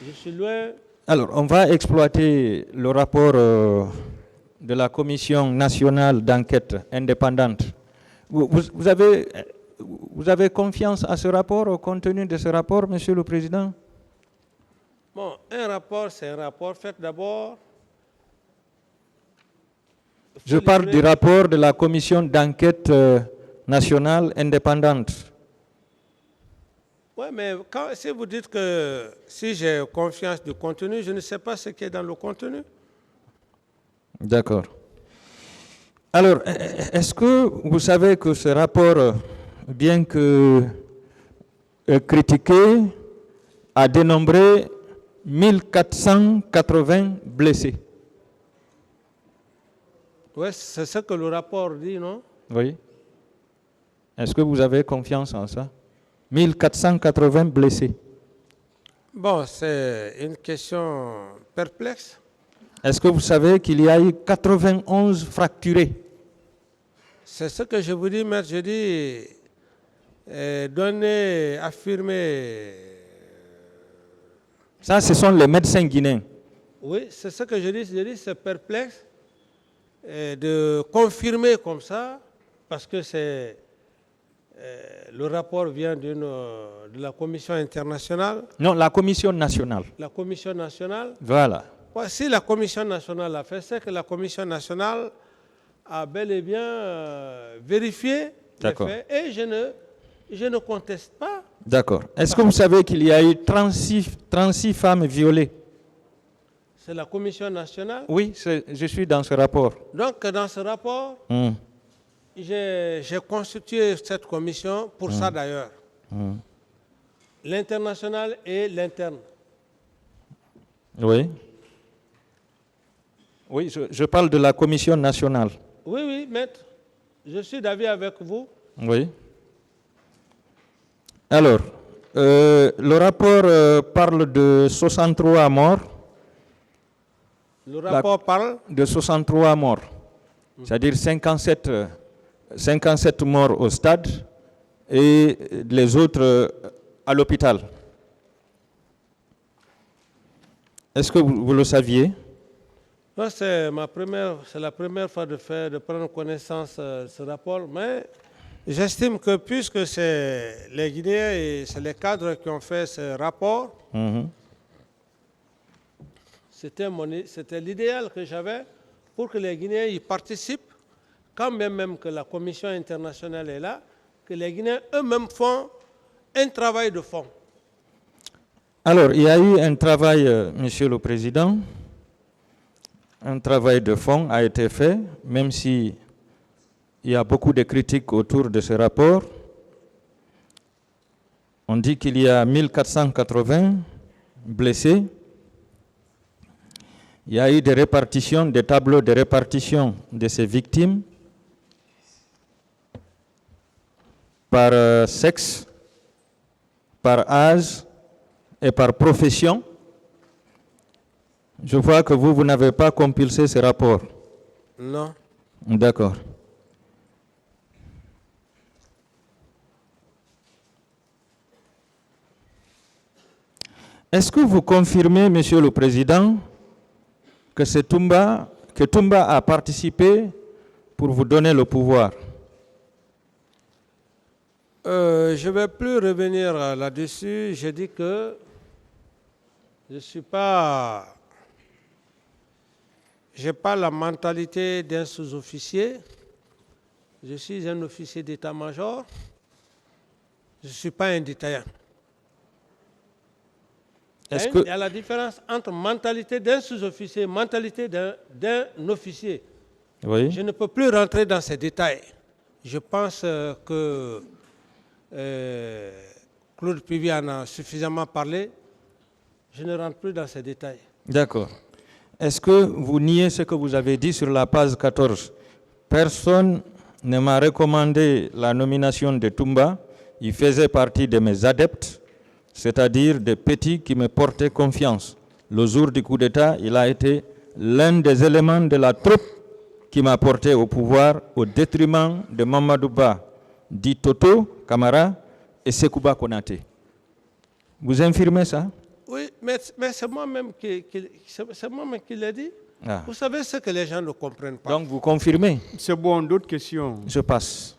Je suis loin. Alors, on va exploiter le rapport de la Commission nationale d'enquête indépendante. Vous avez confiance à ce rapport, au contenu de ce rapport, Monsieur le Président? Bon, un rapport, c'est un rapport. Faites d'abord. Je parle du rapport de la Commission d'enquête nationale indépendante. Oui, mais si vous dites que si j'ai confiance du contenu, je ne sais pas ce qui est dans le contenu. D'accord. Alors, est-ce que vous savez que ce rapport, bien que critiqué, a dénombré 1480 blessés? Oui, c'est ce que le rapport dit, non? Oui. Est-ce que vous avez confiance en ça? 1480 blessés. Bon, c'est une question perplexe. Est-ce que vous savez qu'il y a eu 91 fracturés? C'est ce que je vous dis, maître. Je dis, donner, affirmer. Ça, ce sont les médecins guinéens. Oui, c'est ce que je dis, c'est perplexe de confirmer comme ça, parce que c'est le rapport vient de la Commission internationale. Non, la Commission nationale. La Commission nationale. Voilà. Si la Commission nationale a fait, c'est que la Commission nationale a bel et bien vérifié les faits et je ne conteste pas. D'accord. Est-ce que vous savez qu'il y a eu 36 femmes violées? C'est la Commission nationale? Oui, je suis dans ce rapport. Donc, dans ce rapport, j'ai constitué cette commission pour ça d'ailleurs. L'international et l'interne. Oui. Oui, je parle de la Commission nationale. Oui, oui, maître. Je suis d'avis avec vous. Oui. Alors, le rapport parle de 63 morts. Le rapport parle de 63 morts. C'est-à-dire 57 morts au stade et les autres à l'hôpital. Est-ce que vous le saviez? C'est la première fois de prendre connaissance de ce rapport, mais j'estime que puisque c'est les Guinéens et c'est les cadres qui ont fait ce rapport, c'était l'idéal que j'avais pour que les Guinéens y participent, quand même que la Commission internationale est là, que les Guinéens eux-mêmes font un travail de fond. Alors, il y a eu un travail, Monsieur le Président, un travail de fond a été fait, même si il y a beaucoup de critiques autour de ce rapport. On dit qu'il y a 1480 blessés. Il y a eu des tableaux de répartition de ces victimes par sexe, par âge et par profession. Je vois que vous n'avez pas compilé ce rapport. Non. D'accord. Est-ce que vous confirmez, Monsieur le Président, que Toumba a participé pour vous donner le pouvoir? Je ne vais plus revenir là-dessus. Je dis que je n'ai pas la mentalité d'un sous-officier. Je suis un officier d'état-major. Je ne suis pas un détaillant. Il y a la différence entre mentalité d'un sous-officier et mentalité d'un officier. Oui. Je ne peux plus rentrer dans ces détails. Je pense que Claude Pivi en a suffisamment parlé. Je ne rentre plus dans ces détails. D'accord. Est-ce que vous niez ce que vous avez dit sur la page 14? Personne ne m'a recommandé la nomination de Toumba. Il faisait partie de mes adeptes, c'est-à-dire des petits qui me portaient confiance. Le jour du coup d'État, il a été l'un des éléments de la troupe qui m'a porté au pouvoir au détriment de Mamadou Ba, dit Toto Camara et Sekouba Konaté. Vous infirmez ça? Oui. mais c'est moi-même qui l'ai dit. Ah. Vous savez ce que les gens ne comprennent pas. Donc vous confirmez? C'est bon, d'autres questions. Je passe.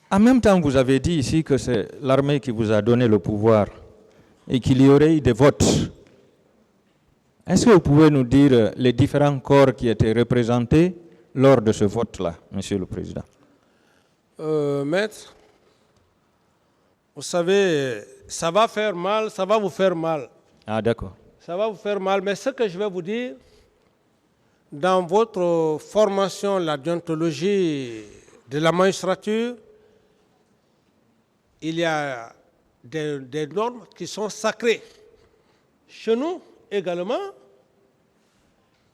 En même temps, vous avez dit ici que c'est l'armée qui vous a donné le pouvoir et qu'il y aurait eu des votes. Est-ce que vous pouvez nous dire les différents corps qui étaient représentés lors de ce vote-là, Monsieur le Président? Maître, vous savez, ça va faire mal, ça va vous faire mal. Ah, d'accord. Ça va vous faire mal, mais ce que je vais vous dire, dans votre formation, la déontologie de la magistrature, il y a des normes qui sont sacrées. Chez nous, également,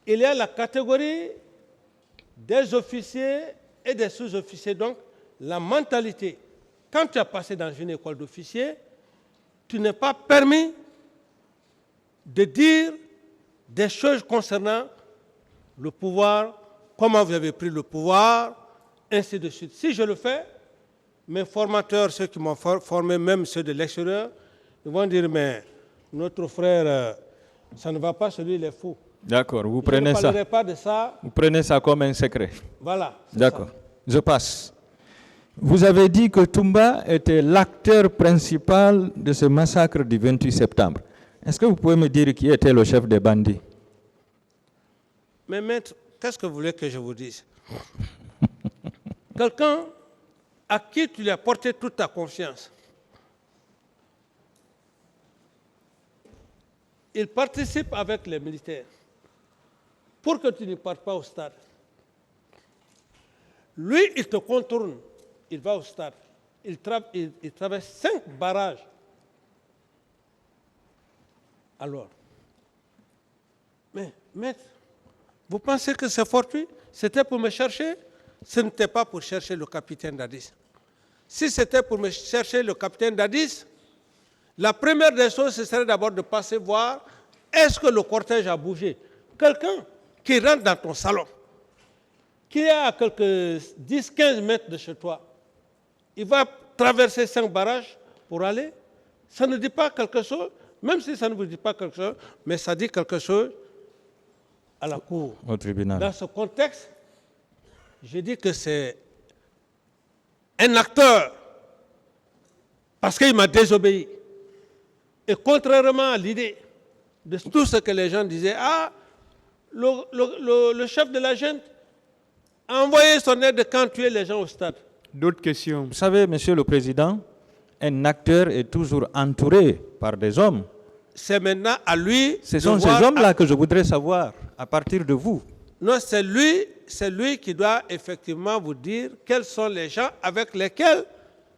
il y a la catégorie des officiers et des sous-officiers. Donc, la mentalité, quand tu as passé dans une école d'officiers, tu n'es pas permis de dire des choses concernant le pouvoir, comment vous avez pris le pouvoir, ainsi de suite. Si je le fais, mes formateurs, ceux qui m'ont formé, même ceux de l'extérieur, ils vont dire, mais notre frère, ça ne va pas, celui il est fou. D'accord, vous Je prenez ne ça. parlerai pas de ça. Vous prenez ça comme un secret. Voilà. D'accord, je passe. Vous avez dit que Toumba était l'acteur principal de ce massacre du 28 septembre. Est-ce que vous pouvez me dire qui était le chef des bandits? Mais maître, qu'est-ce que vous voulez que je vous dise? Quelqu'un à qui tu lui as porté toute ta confiance, il participe avec les militaires pour que tu ne partes pas au stade. Lui, il te contourne, il va au stade, il traverse 5 barrages. Alors, mais maître, vous pensez que c'est fortuit? C'était pour me chercher? Ce n'était pas pour chercher le capitaine Dadis. Si c'était pour me chercher le capitaine Dadis, la première des choses, ce serait d'abord de passer voir est-ce que le cortège a bougé. Quelqu'un qui rentre dans ton salon, qui est à quelques 10-15 mètres de chez toi, il va traverser 5 barrages pour aller. Ça ne dit pas quelque chose, même si ça ne vous dit pas quelque chose, mais ça dit quelque chose à la cour. Au tribunal. Dans ce contexte, je dis que c'est un acteur parce qu'il m'a désobéi. Et contrairement à l'idée de tout ce que les gens disaient, le chef de la junte a envoyé son aide de camp tuer les gens au stade. D'autres questions? Vous savez, Monsieur le Président, un acteur est toujours entouré par des hommes. C'est maintenant à lui. Ce sont ces hommes-là que je voudrais savoir, à partir de vous. Non, c'est lui qui doit effectivement vous dire quels sont les gens avec lesquels.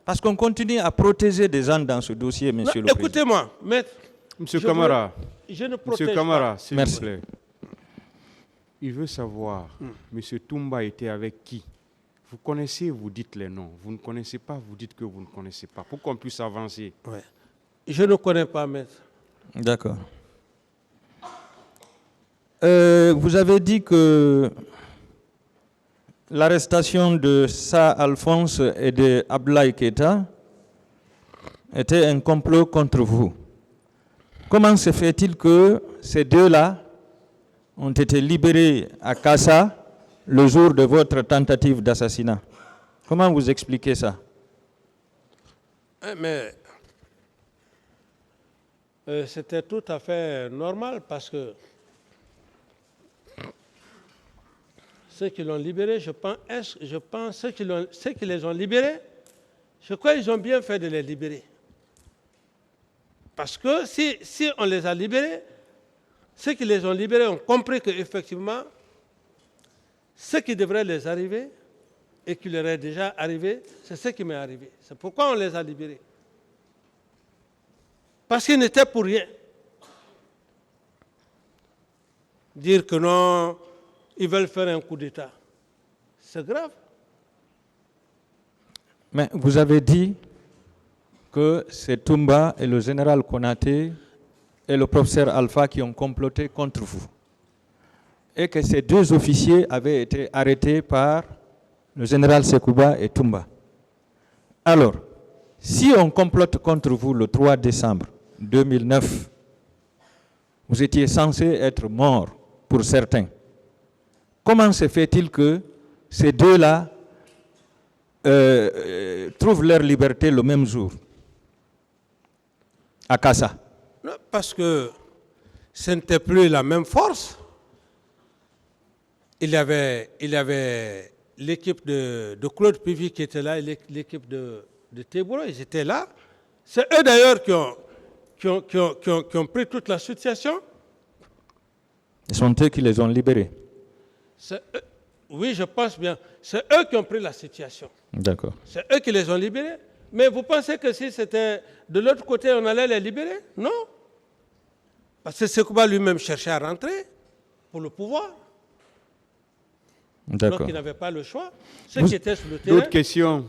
Parce qu'on continue à protéger des gens dans ce dossier, Monsieur le Président. Écoutez-moi, maître. Monsieur Camara, je ne protège Monsieur Camara, pas. s'il Merci. vous plaît. Il veut savoir, Monsieur Toumba était avec qui? Vous connaissez, vous dites les noms. Vous ne connaissez pas, vous dites que vous ne connaissez pas. Pour qu'on puisse avancer. Ouais. Je ne connais pas, maître. D'accord. Vous avez dit que l'arrestation de Sa Alphonse et de Abdoulaye Keita était un complot contre vous. Comment se fait-il que ces deux-là ont été libérés à Kassa le jour de votre tentative d'assassinat? Comment vous expliquez ça? Mais c'était tout à fait normal parce que ceux qui l'ont libéré, je pense ceux qui les ont libérés, je crois qu'ils ont bien fait de les libérer. Parce que si on les a libérés, ceux qui les ont libérés ont compris qu'effectivement, ce qui devrait les arriver et qui leur est déjà arrivé, c'est ce qui m'est arrivé. C'est pourquoi on les a libérés. Parce qu'ils n'étaient pour rien. Dire que non, ils veulent faire un coup d'État. C'est grave. Mais vous avez dit que c'est Toumba et le général Konaté et le professeur Alpha qui ont comploté contre vous. Et que ces deux officiers avaient été arrêtés par le général Sekouba et Toumba. Alors, Si on complote contre vous le 3 décembre 2009, vous étiez censé être mort pour certains. Comment se fait-il que ces deux-là trouvent leur liberté le même jour à Kassa? Non, parce que ce n'était plus la même force. Il y avait l'équipe de Claude Pivy qui était là, et l'équipe de Teboro, ils étaient là. C'est eux d'ailleurs qui ont pris toute la situation. Ce sont eux qui les ont libérés. Oui, je pense bien. C'est eux qui ont pris la situation. D'accord. C'est eux qui les ont libérés. Mais vous pensez que si c'était de l'autre côté, on allait les libérer? Non. Parce que Sekouba lui-même cherchait à rentrer pour le pouvoir. D'accord. Donc il n'avait pas le choix. Ceux qui étaient sur le terrain. D'autres questions?